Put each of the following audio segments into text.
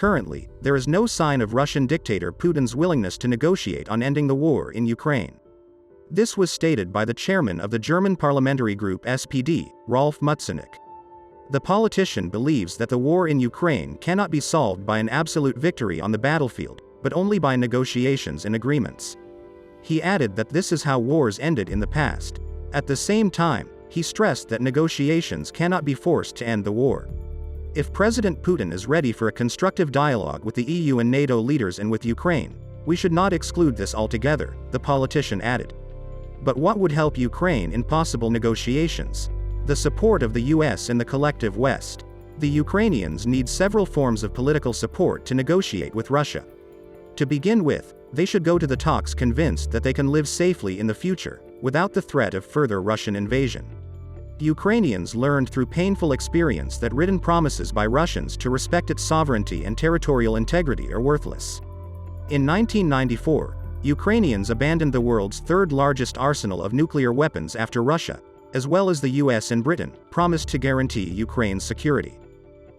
Currently, there is no sign of Russian dictator Putin's willingness to negotiate on ending the war in Ukraine. This was stated by the chairman of the German parliamentary group SPD, Rolf Mützenich. The politician believes that the war in Ukraine cannot be solved by an absolute victory on the battlefield, but only by negotiations and agreements. He added that this is how wars ended in the past. At the same time, he stressed that negotiations cannot be forced to end the war. If President Putin is ready for a constructive dialogue with the EU and NATO leaders and with Ukraine, we should not exclude this altogether, the politician added. But what would help Ukraine in possible negotiations? The support of the US and the collective West. The Ukrainians need several forms of political support to negotiate with Russia. To begin with, they should go to the talks convinced that they can live safely in the future, without the threat of further Russian invasion. Ukrainians learned through painful experience that written promises by Russians to respect its sovereignty and territorial integrity are worthless. In 1994, Ukrainians abandoned the world's third-largest arsenal of nuclear weapons after Russia, as well as the US and Britain, promised to guarantee Ukraine's security.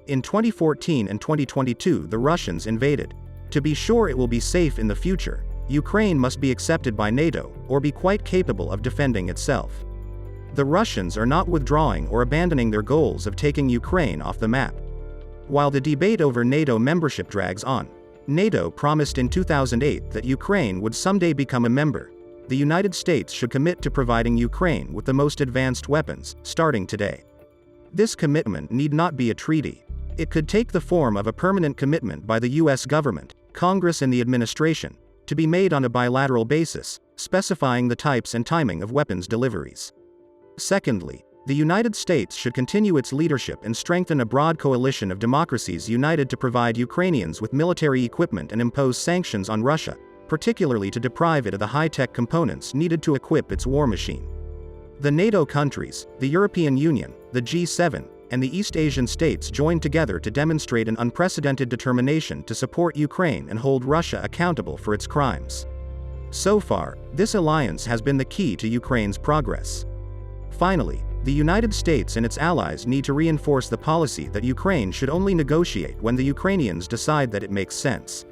In 2014 and 2022 the Russians invaded. To be sure it will be safe in the future, Ukraine must be accepted by NATO, or be quite capable of defending itself. The Russians are not withdrawing or abandoning their goals of taking Ukraine off the map. While the debate over NATO membership drags on, NATO promised in 2008 that Ukraine would someday become a member. The United States should commit to providing Ukraine with the most advanced weapons, starting today. This commitment need not be a treaty. It could take the form of a permanent commitment by the US government, Congress and the administration, to be made on a bilateral basis, specifying the types and timing of weapons deliveries. Secondly, the United States should continue its leadership and strengthen a broad coalition of democracies united to provide Ukrainians with military equipment and impose sanctions on Russia, particularly to deprive it of the high-tech components needed to equip its war machine. The NATO countries, the European Union, the G7, and the East Asian states joined together to demonstrate an unprecedented determination to support Ukraine and hold Russia accountable for its crimes. So far, this alliance has been the key to Ukraine's progress. Finally, the United States and its allies need to reinforce the policy that Ukraine should only negotiate when the Ukrainians decide that it makes sense.